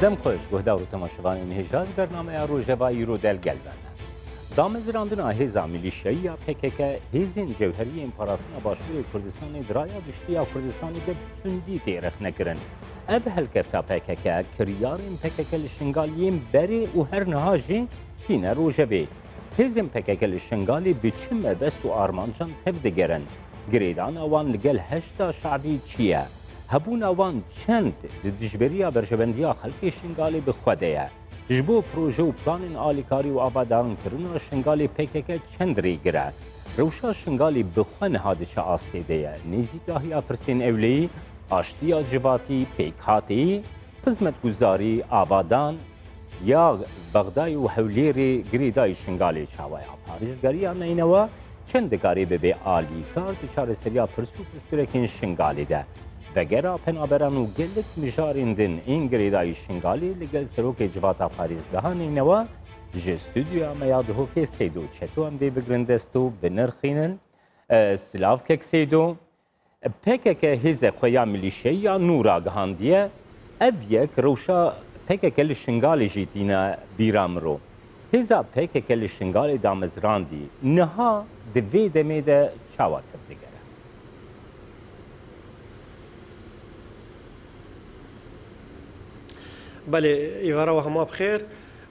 دم خوش گهدار و تماشاوان انهجاز برنامه روجوایی رو دل گلبن دامزراندنا هیزا میلیشیایی PKK هیزین جوهری امپاراسیون باشور کردستان درایا دشتیا کردستانی به تندی تیرخ نکرن اف هلکفتا PKK کریارین PKK لشنگالیم بری و هر نهاجی تینه روجوی هیزین PKK لشنگالی بچم بست و آرمانجان تفدگرن گریدان اوان لگل هشتا شعبی چیه هبون اوان چند دجبریا برجبندیا خلقی شنگالی بخودیه جبو پروژه و پلان آلیکاری و آوادارن کرون شنگالی PKK چند ریگره روشا شنگالی بخون هادچه آستیده نیزیگاهی پرسین اولی آشتیا جواتی پیکاتی قزمت گزاری آوادان یا بغدای و حولیری گریدای شنگالی چاویا پاریزگاری آنینوا چند گاری به آلیکار دچار سریا پرسو پرسکرکین شنگالی ده وگرا پنابران و گلک مجاریندن این گریدای شنگالی لگل سروک جواتا پاریزگاهان اینوا جه استودیو میاده که سیدو چطو هم دی بگرندستو بنرخینن سلاف که سیدو PKK هیزه خویا میلیشیا نورا گهاندیه اف یک روشا PKK لشنگالی جیتینا بیرامرو هیزا PKK لشنگالی دامزراندی نها دوی دمیده چاواتر دیگره بله إيفارا وهما بخير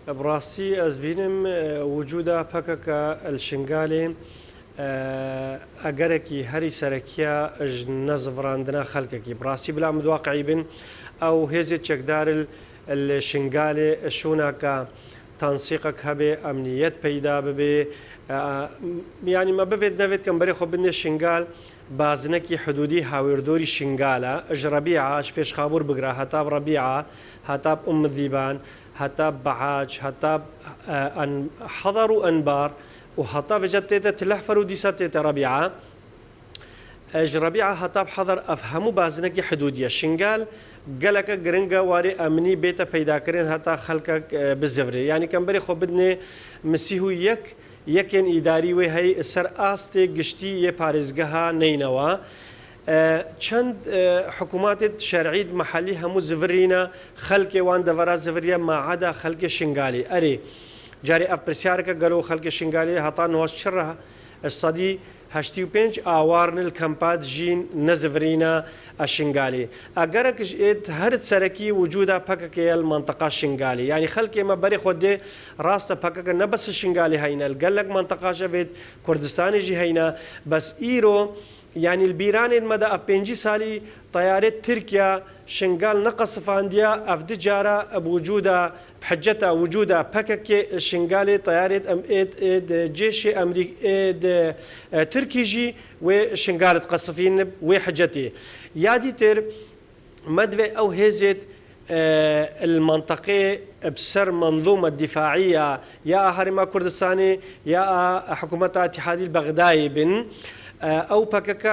براسي أزبينم وجودا بكاكا الشنغالي أجركي هري سركيا نزفراندنا خلقكي براسي بلا مدواقعي بن أو هزي تشكدار الشنغالي شوناكا تنسيقك هبي أمنيات بيدا ببي يعني ما بفيد نفيد كم بري خب بن الشنغال بازنكي حدودي هاوردوري شنغالا اج ربيعه فيش خابور بقرا هتاب ربيعه هتاب ام الذيبان هتاب بعاج هتاب حضروا انبار وهتاب جتيتا تلحفر وديساتيتا ربيعه اج ربيعه هتاب حضر افهموا بازنكي حدوديه شنغال قالك جرينجا واري امني بيتا بيدا كرين هتا خلقك بالزفري يعني كم بري خو بدني مسيحو يك یکن اداری و هی سر آست گشتی یه پارزگاه نینوا چند حکومات شرعی محلی همو زورینا خلق وان دورا زوریا ما عدا خلق شنغالی اری جاری افرسیار که گلو خلق شنغالی هتا نواش چرها الصدی 85 آوارن الكامبات جين نزفرينا الشنغالي أجرك هرت سركي وجودا بكك المنطقة الشنغالي يعني خلك ما بري خد راس بكك نبس الشنغالي هينا الجلك منطقة شفت كردستان جي هينا بس إيرو يعني البيران المدى في 5 سالي طيارات تركيا شنغال نقص فانديا أفد جارة بوجودا بحجتها وجودا بكك شنغالي طيارات جيش أمريكي تركي جي وشنغال تقصفين وحجتي يادي تر مدوي أو هزت المنطقة بسر منظومة دفاعية يا هرما كردستاني يا حكومة اتحادي البغدادي بن أو بكك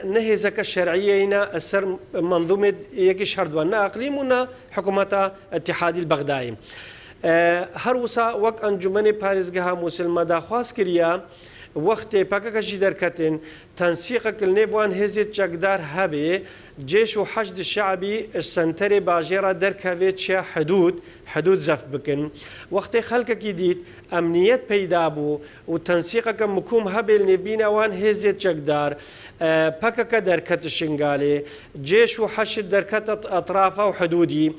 نهزك الشرعية سر منظومة يكش هردوانا أقليمنا حكومة اتحادي البغدادي هروسا وقت أنجمن بارزجها مسلمة دا خواست كريا وقت بكك جدر كتن تنسيقك النبوان هزت جقدار هبي جيش وحشد الشعبي السنتري باجيرا دركافيتشا حدود زف بكن وقت خلقك جديد أمنيات بيدابو وتنسيقك مكوم هبي النبينا وان هزت جقدار بكك دركت الشنغالي جيش وحشد دركت أطرافه وحدودي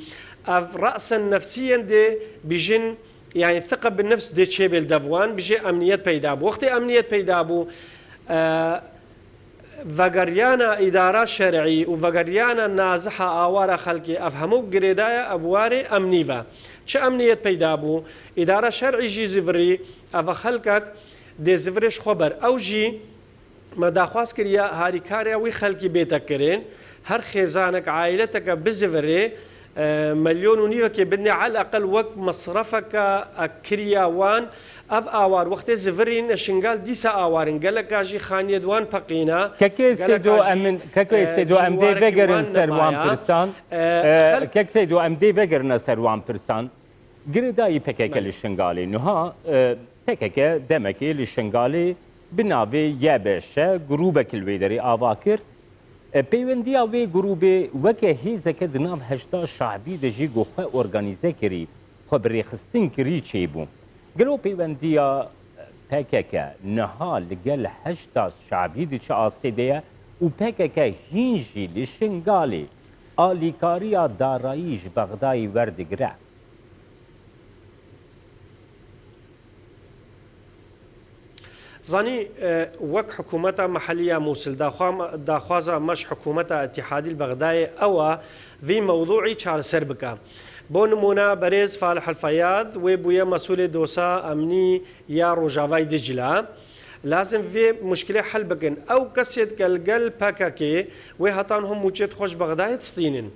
رأسا نفسيا دي بجن يعني الثقة بالنفس دي تشيبل دافوان بيجي أمنيات بيدابو وقت أمنيات بيدابو فقريانا إدارة شرعي وفقريانا نازحة آوارا خلقي أفهمو قريدايا أبواري أمنيفا چه أمنيات بيدابو إدارة شرعي جي زفري أفا خلقك دي زفريش خبر أو جي ما داخواز كريا هاري كاريا وي خلقي بيتك كرين هر خيزانك عائلتك بزفري مليون ونيفا كي بدنا على الأقل وقت مصرفك كرياوان أف آوار وقت زفرين الشنغال ديسا آوارن قال لك أجي خانية دوان بقينا كاكي سيدو أمن كاكي سيدو أم دي فيجرن سروان برسان كاكي سيدو أم دي فيجرن سروان برسان قريداي PKK الشنغالي نها PKK دمكي الشنغالي بناوي يابشة جروبك الويدري آواكر پیوندیا وی گروه وکه هیزه که دنام هشتا شعبی دجی گوخه ارگانیزه کری خبری خستن کری چی بو گلو پیوندیا پککه نها لگل هشتا شعبی دی چه آسیده و پککه هینجی لشنگالی آلیکاریا داراییش بغدای وردگره زاني وك حكومة محلية موصل داخوازا مش حكومة اتحادي البغدادي أو في موضوعي شال سربكا بون مونا بريز فالح الفياض وبويا مسؤول دوسا أمني يا روجافاي دجلة لازم في مشكلة حل بكن أو كسيت قلقل باكاكي وهاتانهم موجود خوش بغداد تستينن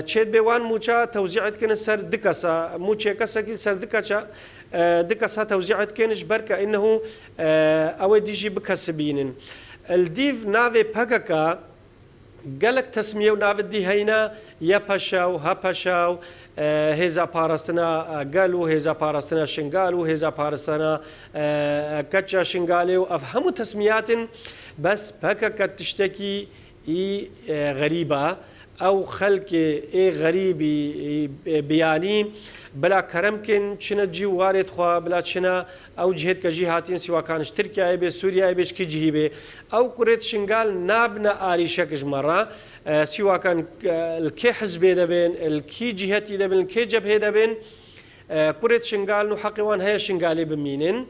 تشيد بيوان موجا توزيعت كن سر دكاسا موجا كسا سر دكاسا دكاسا توزيعت كنش بركة إنه أو ديجي بكسبينن الديف نافي باكاكا قالك تسمية ونافي دي هينا يا باشاو ها باشاو هيزا بارستنا قالوا هيزا بارستنا شنقالو هيزا بارستنا كاتشا شنقالو أفهموا تسميات بس باكاكا تشتكي غريبة أو خلق غريب بياني بلا كرمكن شنا جي وارد خوا بلا شنا أو جهد كجهاتين سواء كانش تركيا بي سوريا بيش كي بي أو كريت شنقال نابنا آري شكج مرة سواء كان الكي حزب دبن الكي جهتي دبن الكي جبهة دبن كريت شنقال نحقوان هي شنقالي بمينن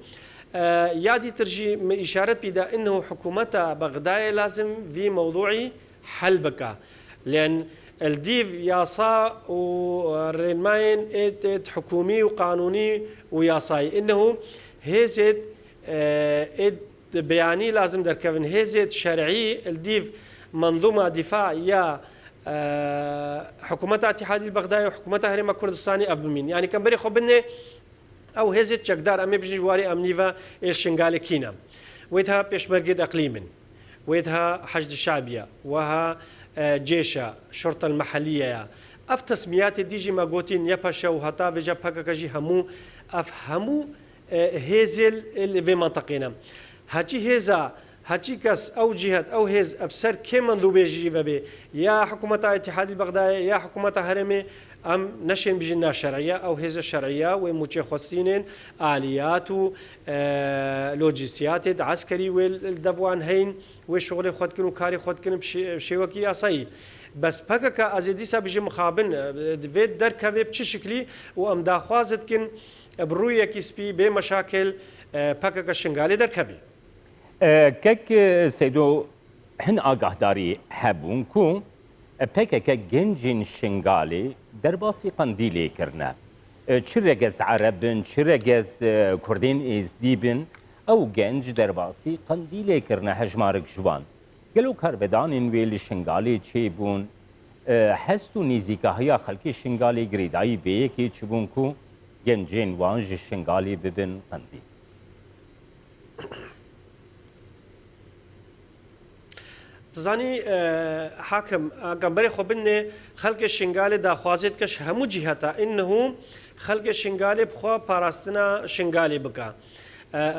يادي ترجي إشارة بدا إنه حكومة بغداد لازم في موضوعي حل بكا لأن الديف ياسا ورينماين ات حكومي وقانوني وياساي إنه هيزت بياني لازم دركفن هيزت شرعي الديف منظومة دفاع يا حكومة اتحاد البغدادي وحكومة هرم كردستاني أفبمين يعني كان بري خبني أو هيزت شقدار أمي بجي جواري أمنيفا الشنغالي كينا ويتها بيشمرقيد أقليمن ويتها حشد الشعبية وها جيشة شرطة المحلية أف تسميات ديجي ما قوتين يباشا وهتا فيجا باكاكاجي همو أفهمو هيزل اللي في منطقنا هاتي هيزا هاتي كاس أو جهات أو هيز أبسر كم من ذو بيجي ببي يا حكومة اتحاد البغدادي يا حكومة هرمي أم نشين بجنا شرعية أو هيزة شرعية وموجه خصينين آليات لوجستيات عسكري والدفوان هين وشغل خود كنو كاري خود كنو بشيوكي أصاي بس بكا أزيديسا بيجي مخابن فيت دركبه بشي شكلي وأم داخوازت كن بروية كيسبي بمشاكل بكا شنغالي دركبه كك سيدو هن آگاه داری هبون کو پکک گنجین شنگالی در باسی قندیلی کرنه چرگز عربن چرگز کردین ازدیبن او گنج در باسی قندیلی کرنه هجمارک جوان گلو کاربدان ویل شنگالی چی بون هستو نیزیکه های خلکی شنگالی گریدایی بیه که چبون کو گنجین وانج شنگالی ببن قندیل تزاني حاكم قنبري خبني خلق الشنغالي دا خوازيت كش همو جهتا إنه خلق الشنغالي بخوا باراستنا شنغالي بكا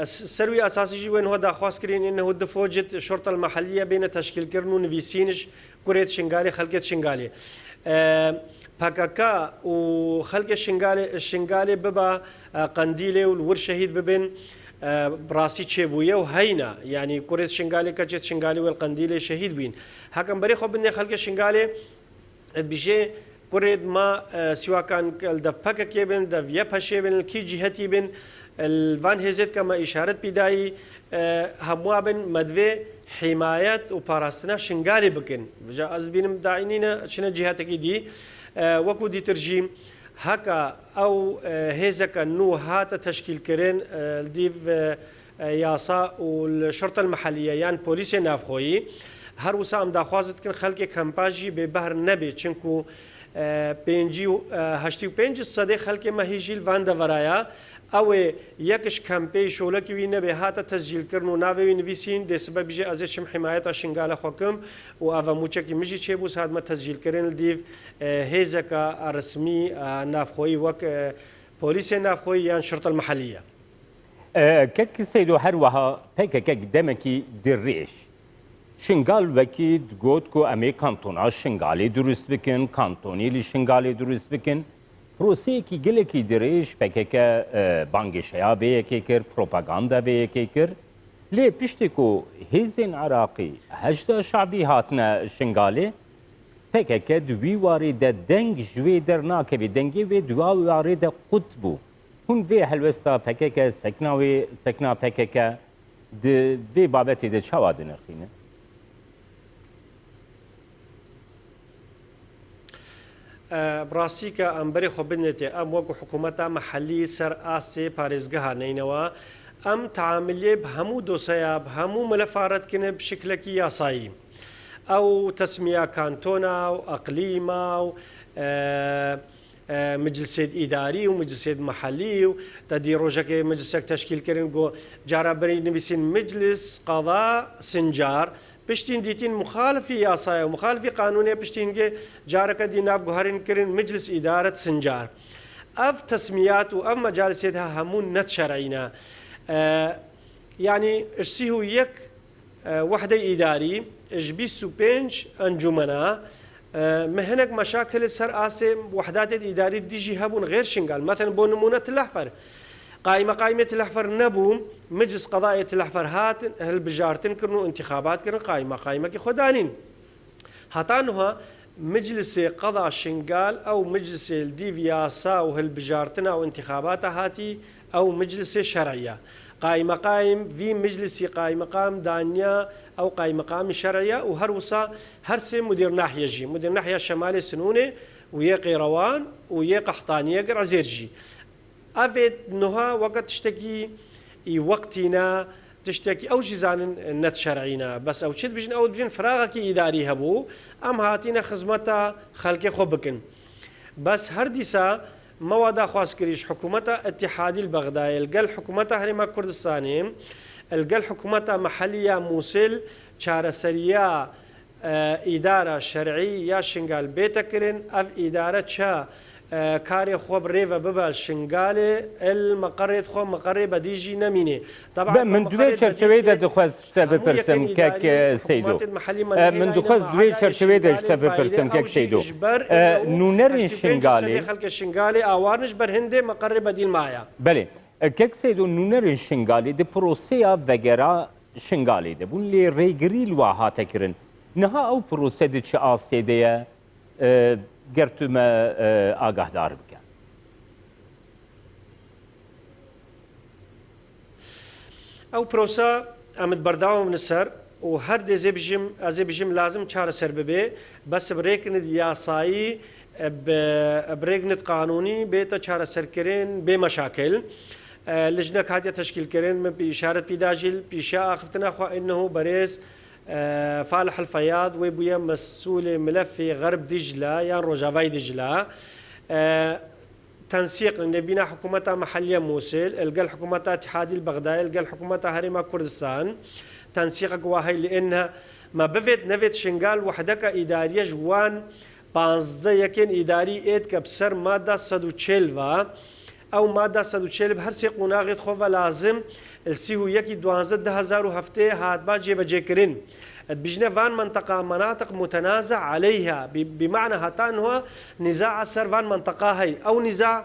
سروي أساسي جي وين هو دا خواز كرين إنه دفوجت الشرطة المحلية بين تشكيل كرنو نفيسينش كوريت شنغالي خلقت شنغالي باكاكا وخلق الشنغالي ببا قنديلي والور شهيد ببن براسي تشيبويا وهينا يعني كوريت شنغالي كجت شنغالي والقنديلي شهيد بين هكذا بري خو بني خلق شنغالي بيجي كوريت ما سواء كان الدفاكا كيبن دفيا باشيبن كي جهتي بن الفان هيزت كما اشاره بداي هموابن مدوي حمايه وباراستنا شنغالي بكن جا ازبين داعينينا شنو جهتك دي وكو دي ترجيم هكا أو هيزك أنه هات تشكيل كرين الديف ياسا والشرطة المحلية يعني بوليس نافخوي هر وسام داخوازت كن خلق كامباجي ببهر نبي چنكو بينجي هشتي بينج الصدي خلق ما هيجي الفاندا ورايا أو يكش كامبي شولك وين بهات تسجيل كرنو نافي نفيسين ده سبب جي أزيشم حماية شنغال حكم وأفا موچك مجي چيبوس هاد ما تسجيل كرن الديف هيزكا رسمي نافخوي وك بوليس نافخوي يعني الشرطة المحلية كك سيدو هروها بيك كك دمكي دريش شنگال وکی گوت کو امی کانتونا شنگالی درست بکن کانتونی لی شنگالی درست بکن پروسه کی گله کی دریش پکک بانگشیا و یکی کر پروپاگاندا و یکی کر لی پشتی کو هیزن عراقی هجده شعبی هاتنا شنگالی پکک دوی واری ده دنگ جوی در ناکوی دنگی و دوا واری ده قطبو هون وی هلوستا پکک سکنا پکک ده وی بابتی ده چاواد نرخینه براستی کە ئەمبەری خۆ بنێتێ ئەم وەکو حکوومەتە مەحەلی سەر ئاسێ پارێزگەها نینەوە ئەم تعاملێ بە هەموو دۆسەیە بە هەموو مەلەفارەتکردنە بشکلێکی یاسایی ئەو تەسمیە کانتۆنا و ئەقلیما و مجلسێت ئیداری و مجلسێت مەحەلی و دەدی ڕۆژەکەی مجلسێک تەشکیلکردن گۆ جارابەری نوویسین مجلس قەضا سنجار پشتین دیتین مخالفی یاسای و مخالفی قانونی پشتینگه جارکه دی ناف گوهرین کرن مجلس ادارت سنجار اف تسمیات و اف مجالسیت ها همون نت شرعینا يعني اشسيهو يك وحدة إداري اش 25 انجمنا مهنك مشاكل سر آسي وحدات الإداري ديجي هبون غير شنقال مثلا بو نمونة الأحفر قائمة الأحفر نبو مجلس قضائية الأحفر هات هل بجارتن كرنو انتخابات كرن قائمة كي خدانين هاتانوها مجلس قضاء شنقال أو مجلس الديفياسا وهل بجارتن أو انتخابات هاتي أو مجلس شرعية قائم في مجلس قائم دانيا أو قائم شرعية وهروسا هرسي مدير ناحية جي مدير ناحية شمالي سنوني ويا قيروان ويا قحطانية قرعزيرجي أفيد نها وقت تشتكي وقتنا تشتكي أو جزان نت شرعينا بس أو شد بجن أو بجن فراغك إداري هبو أم هاتينا خزمتا خلق خبكن بس هرديسا مواد خاص كريش حكومة اتحادي البغدادي القل حكومة هرما كردستاني القل حكومة محلية موصل شارع سريا إدارة شرعية شنقال بيتكرن أف إدارة شا كاري خوب ريفا ببال شنقالي المقرد خو مقرر بديجي نميني طبعا من دوی چرچوی ده دخواست شته بپرسم که سیدو من دخواست دوی چرچوی ده شته بپرسم که سیدو نونر شنقالي خلق شنقالي آوارنش برهنده مقرر بديل مايا بله که سیدو نونر شنقالي ده پروسیا وگرا شنقالي ده بون لی ریگری الواها تکرن نها او پروسه ده چه آسیده گرتومه آگاه دار بکن او پروسه امد برداوم من السر وهر دي زي بجم لازم چاره سر ببي بس بريكند ياسايي بريكند قانوني بيتا چاره سر كرين بمشاكل لجنة هادية تشكيل كرين بإشارة بيداجل بيشاء أخفتنا أخوة إنه بريز فالح الفياض ويبويا مسؤول ملف غرب دجلة يعني روجافاي دجلة تنسيق نبينا حكومة محلية موصل القى حكومة اتحادي البغدادي القى حكومة هرما كردستان تنسيق قواهي لأنها ما بفت نفت شنقال وحدك إدارية جوان بانزده يكين إداري إيد كبسر مادة 140 أو مادة 140 هرسي قناغت خوفا لازم السيهو يكي 12,000 هفته هات باجي بجيكرين بجنة فان منطقة مناطق متنازع عليها بمعنى هاتان هو نزاع سر فان منطقة هاي أو نزاع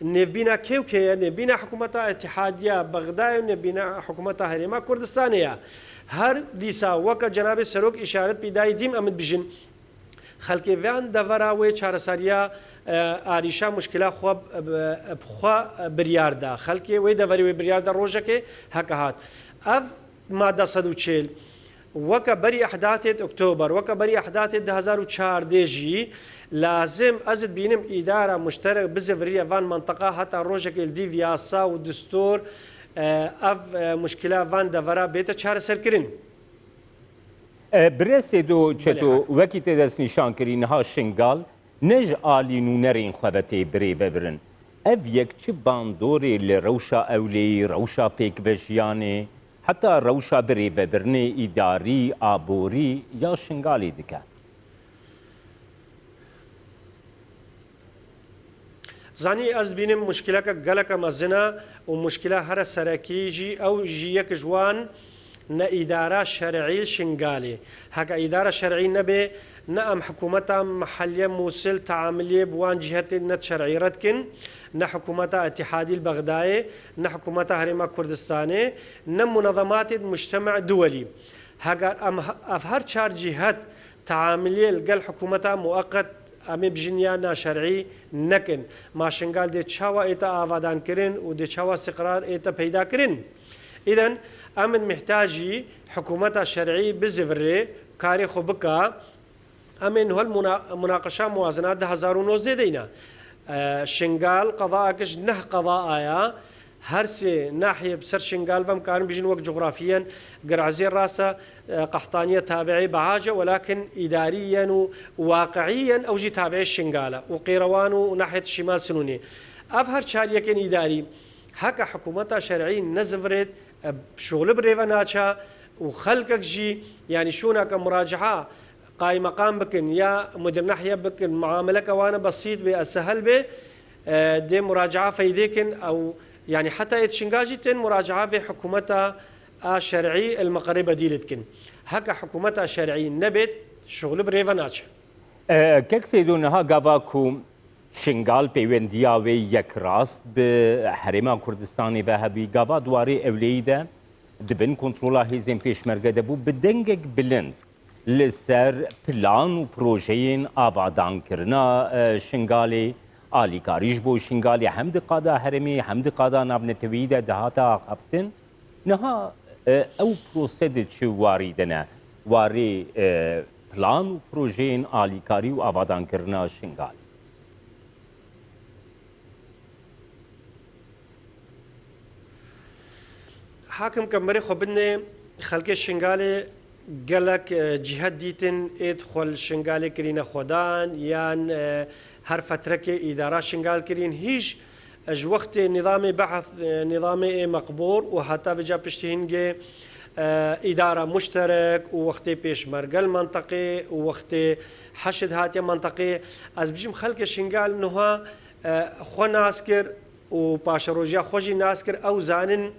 نبينا كيوكي نبينا حكومة اتحادية بغداد نبينا حكومة هرما كردستانية هر ديسا وكا جناب السروك إشارة بداية ديم أمد بجن خلقي فان دفراوي چارساريا آریشا مشکل خواب بخوا بریاردا خلقی وی دفری وی بریاردا روزکه هکهات اف ماده 140 وکا بری احداث اکتبر وکا بری احداث 2014 جی لازم ازد بینم اداره مشترک بزفریه وان منطقه حتی روزکه الدی ویاسا و دستور اف مشکل وان دفرا بیت چهار سرکرین برسیدو چطور وکی تدست نشان کرین ها شنگال نج آلی نونرین خوابتی بری وبرن اف یک چه باندوری لروشا اولی روشا پیک وجیانی حتی روشا بری وبرنی اداری آبوری یا شنگالی دکه زانی از بینم مشکلات گلک مزنا و مشکلات هر سرکی جی او جی یک جوان نا إدارة شرعي شنغالي هكا إدارة شرعي نبي نأم حكومتها محلية موصل تعاملية بوان جهة نت شرعي ردكن نا حكومتها اتحادي البغدادي نا حكومتها هريما كردستاني نا منظمات المجتمع الدولي هكا أفهر شار جهات تعاملية لقل حكومتها مؤقت أمي بجنيانا شرعي نكن ما شنغال دي تشاوا إيتا آفادان كرين ودي تشاوا استقرار إيتا بيدا كرين إذن أمن محتاجي حكومتها شرعي بزفري كاري خبكا أمن هو المناقشة موازنات 2019 دينا شنغال قضاءكش نه قضاء آيا هرسي ناحية بسر شنغال فم كانوا بيجين وقت جغرافيا قرعزير راسة قحطانية تابعي بعاجة ولكن إداريا وواقعيا أوجي تابعي الشنغالة وقيروان وناحية الشمال سنوني أفهر شارية كان إداري هكا حكومتها شرعي نزفرت شغل بريفاناتشا وخلقك جي يعني شونا كمراجعة قايم مقام بكن يا مدير ناحية بكن معاملك وانا بسيط بالسهل به دي مراجعة فيديكن أو يعني حتى يتشنجاجي تن مراجعة بحكومتها الشرعي المقربة ديلتكن هكا حكومتها الشرعي نبت شغل بريفاناتشا كيك سيدونها قافاكو شنغال بيوندياوي يك راست بحريما كردستاني ذهبي قافا دواري اوليدا دبن كنترولا هيزين بيشمرقه دبو بدنجك بلند لسر بلان و بروجين آفادان كرنا شنغالي آلي كاريج بو شنغالي حمد قادا هرمي حمد قادا نافنتويدا دهاتا خفتن نها او بروسيدت شو واردنا واري بلان و بروجين آلي كاري و آفادان كرنا شنغالي حاكم كمري خبني خلق الشنغالي قالك جهات ديتن ادخل شنغالي كرين خودان يان هر فترة إدارة شنغال كرين هيج اج وقت نظام بحث نظامي مقبول وحتى بجا بشتهنجي إدارة مشترك ووقت بيشمرقة المنطقي ووقت حشد هاتيا منطقي از بجم خلق الشنغال نها خو ناسكر وباشروجيا خوجي ناسكر أو زانن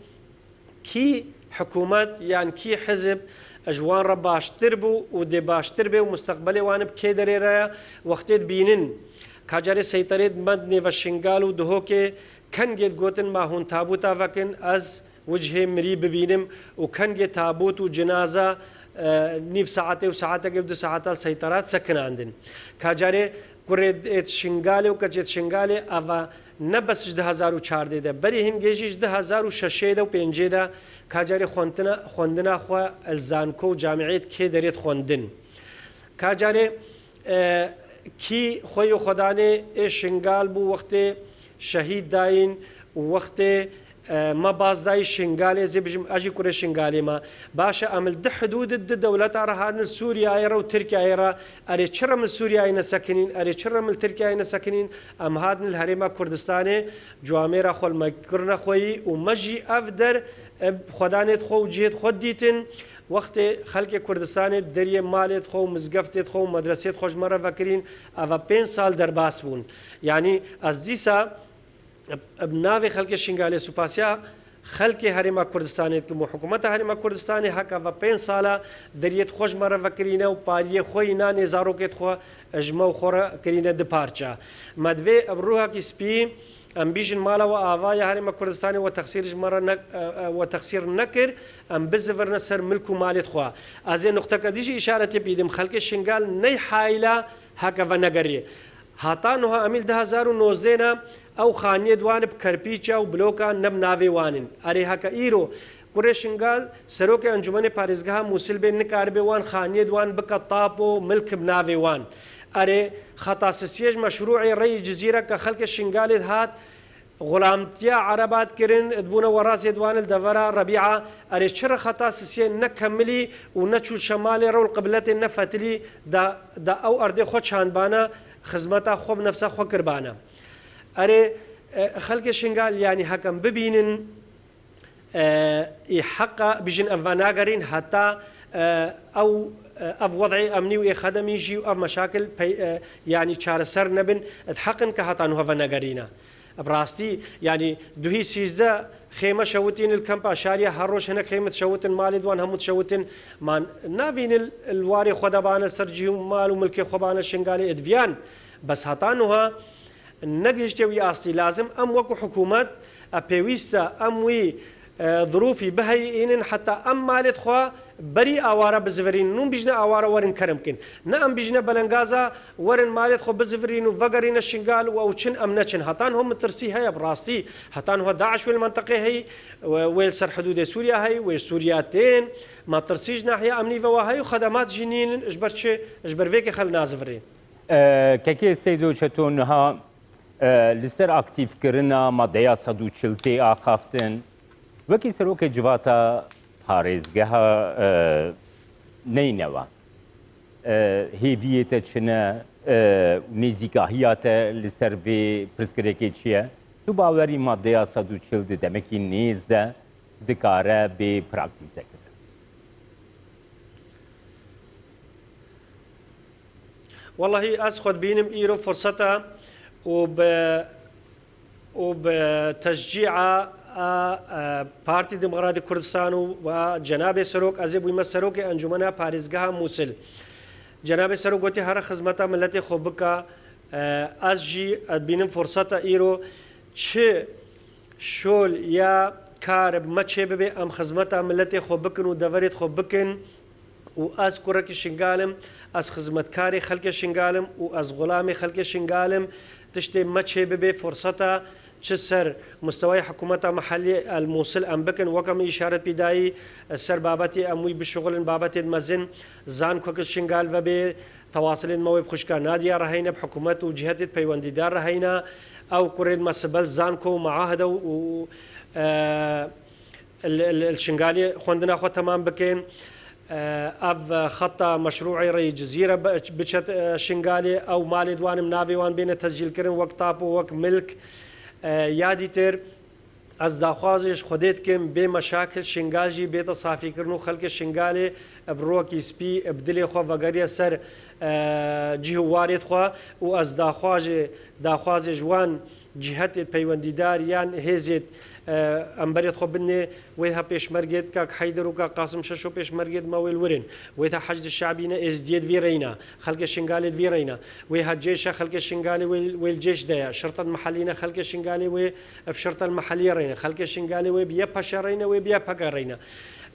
كي حكومات يعني كي حزب اجوان را باشتر بو و دي باشتر بي ومستقبلي وانب كي دريرا وقتت بينن كاجاري سيطريد مدني و شنغالو دهوكي كان جيت قوتن ما هون تابوتا فكن از وجهي مري ببينم وكان جيت تابوت وجنازة نيف ساعتي وساعتي قبل ساعتها سيطرات سكن عندن كاجاري كوريد شنغالي وكاجيت شنغالي افا نبس 2014 ده بری هنگیجش 2006 و 5 ده کاجاری خوندنا خو الزانکو جامعیت کی دارید خوندن کاجاری کی خوی خدانه شنغال بو وقت شهید داین وقت ما بازداي شنغالي زي بجم اجي كوري شنغالي ما باشا عمل ده حدود الدولة هذا سوريا ايرا وتركيا ايرا اري تشرم السوريا اين ساكنين اري تشرم التركيا اين ساكنين ام هادن الهريمه كردستاني جواميرا خول مكرنا خوي ومجي افدر خدانت خو جهد خود ديتن وقت خلق كردستان دريه مالت خو مزقفتت خو مدرسيت خوش مره فكرين افا 5 سال درباس بون يعني از ديسا بناوي خلق شنغالي سوباسيا خلق هريما كردستاني كمو حكومت هريما كردستاني هكا و 5 سالا دريت خوش مره فكرينه و پاريه خوينا نزاروكت خو اجمو خورا كرينه دپارچا مدوي ابروها كي سبي ام بيجن مالا وآوايا هريما كردستاني وتقصير مرة وتقصير نكر ام بزفر نسر ملكو مالت خوا ازي نقطة كديجي اشارة بيدم خلق الشنغال ني حايلة هكا ونقري هاتانوها اميل 2019 او خانية دوان بكربيچا و بلوكا نب ناوي وانن اري هكا ايرو كوري شنغال سروك انجمن پاريزگاه موصل بين نكاربي وان خانية دوان بكا طابو ملك بناوي وان اري خطاسسيج مشروعي ري جزيرة كخلق الشنغالي هات غلامتيا عربات كرن دبونا وراس يدوان الدفرة ربيعة اري شر خطاسسيج نكملي ونچو شمالي رو القبلة نفتلي دا او اردي خود شانبانا خدمتا خوب نفسها خو قربانا اري خلق الشنغال يعني حكم ببينن حق بيجن افاناغرين حتى او اف وضعي امني وخدمي يجي اف مشاكل يعني شار سر نبن تحقن كهاتانو افاناغرينا براستي يعني دوهي سيزدا خيمة شوتين الكامبا شارية هروش هنا خيمة شوتين مالي دوان هموت شوتين ما نابين الواري خدبانا سرجيهم مال وملكي خبانا الشنغالي ادفيان بس هاتانوها نقهشتوي أصلي لازم أم وكو حكومات بيويستا أموي ظروفي بهيئين حتى أم مالت خوا بري أوارا بزفرين نون بيجنا أوارا ورن كرمكن نأم بيجنا بلنغازا ورن مالت خوا بزفرين وفقرين الشنغال ووشن أمنتشن هاتان هم ترسي هيا براستي هاتان هو داعش والمنطقة هي ويلسر حدود سوريا هي وسورياتين ما ترسيج ناحية أمني فواهي وخدمات جنين اجبر فيكي خل نازفرين كاكي سيدو چتون ها لسر اکتیف کرنا مادیا 140 آخافتن وکی سروک جواتا پارێزگەها نینەوە هێویەتە چنە نێزیکاهیاتە لەسەر vê pirsgirêkê çi ye tu bawerî maddeya 140 di demekî nêz de dikare bê praktîzekirin والله أسخد بينم إيرو فرصته وبتشجيع بارتي ديمقراطي كردستان وجناب سروك أزيب ويما سروك أنجمنا باريزغها موصل جناب سروك قلت هر خدمتا ملتي خوبكا أسجي بينم فرصته إيرو چه شول يا كارب ما چه ببي أم خدمتا ملتي خوبكن ودوريت خوبكن وأز كورك شنغالم از خدمتکاری خلق شنگالم و از غلام خلق شنگالم تشتي ماتشي ببي فرصتا تشسر مستوى حكومة محلي الموصل أم بكن وكم إشارة بداية سر بابتي أموي بالشغل بابتي المزن زان كوك الشنغال وبي تواصل موي بخشكا نادية رهينة بحكومة وجهات بيوانديدار رهينة أو كوريد مسبل زانكو معاهدة و الشنغالي خوندنا خو تمام بكين أف خطة مشروعي ري جزيرة بشت شنغالي أو مالي دوان منافي وان بين تسجيل كرن وقت طابو وقت ملك يادي تر از داخوازش خودت کم به مشاکل شنگاجی به تصافی کرنو خلق شنگالی بروکی سپی بدلی خو وگری سر جهوارید خو و از داخواز جوان جهت پیوندیدار یان هزت امبريت خو بني ويها بيش مرقد كاك حيدر وكا قاسم ششو بيش مرقد ماويل ورن ويها حشد الشعبينا ازديد فيرينا خلق الشنغالي فيرينا ويها جيش خلق الشنغالي والجيش دايا شرطة المحلينا خلق الشنغالي وبشرطة المحلية رينا خلق الشنغالي وبيا باشارينا وبيا باقارينا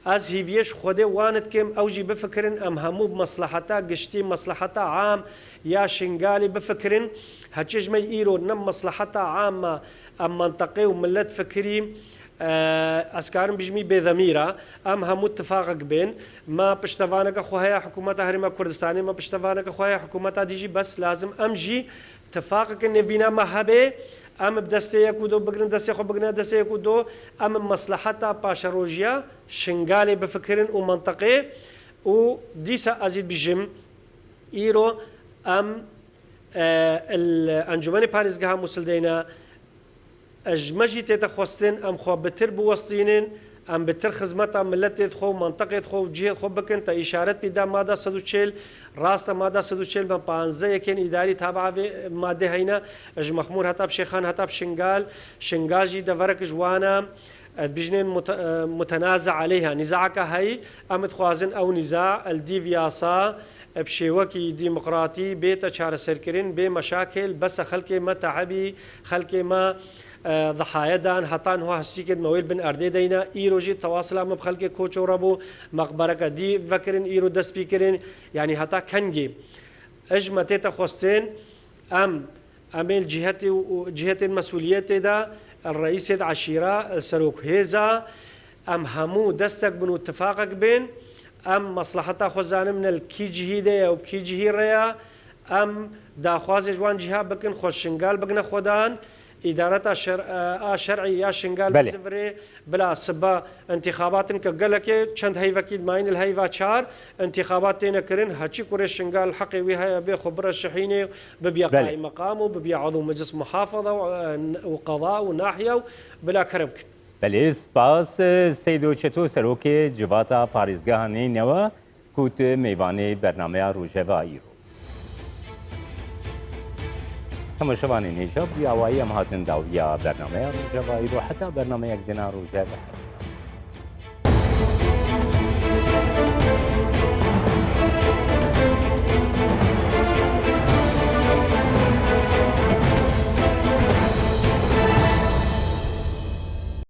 از هيفيش خودي وانت كم اوجي بفكرن ام همو بمصلحتا قشتي مصلحتا عام يا شنغالي بفكرن هتشج مي ايرو نم مصلحتا عامة ام منطقي وملت فكري اسكارم بجمي بضميرة ام همو اتفاق بين ما بشتفانك خوها حكومة هرما كردستاني ما بشتفانك خوها حكومة ديجي بس لازم امجي اتفاقك ان بينا مهبه ام بدسته يكودو بگرن دسته خو بگرن دسته يكودو ام مصلحتا باشروجيا شنغالي بفكرن ومنطقي و ديسا ازيد بجم ايرو ام الانجمن باريزغها مسلدينا اجمجي تتخوستن ام خو بتر بوسطينن ام بتر خدمتا ملت خو منطقه خو جهه خو بكن تا اشاره بدا ماده 140 راست ماده 140 ب 15 يكن اداري تابعه ماده هينا اج مخمور هتاب شيخان هتاب شنغاجي دفرك جوانا بجنين متنازع عليها نزاعك هي ام تخوازن او نزاع الديفياسا بشيوكي ديمقراطي بيت شار سركرين بمشاكل بس خلق ما تعبي خلق ما ضحايا دان هطان هو هستيكد مويل بن أردي دينا إيروجي تواصل عم بخلق كوچو ربو مقبرك دي فكرين إيرو دس بيكرين يعني هتا كنجي أجمع خوستين أميل جهة المسؤوليات دا الرئيس عشيرة السروك هيزا أم همو دستك بنو اتفاقك بين أم مصلحتا خوزان من الكي جهيدة أو كي جهيريا أم داخواز جوان جهة بكن خوش شنغال بقنا خودان إدارة شرعي يا شنغال بزفري بلا سبا انتخابات كقلك چند هيفا كيد ماين الهيفا شار انتخابات تينا كرن هاتشي كوري شنغال حقي ويها بخبر الشحيني ببيا قائم مقام وببيا عضو مجلس محافظة وقضاء وناحية بلا كرمك بله سپاس سیدو چتو سروک جواتا پاریزگاه نینوا کوت میوان برنامه روژه و ایرو تماشاوان هێژە بیاوایی ئەم هاتن داویە بەرنمەیە ڕۆژەوایی ڕۆ حتا بەرنمەیەک دنا ڕۆژە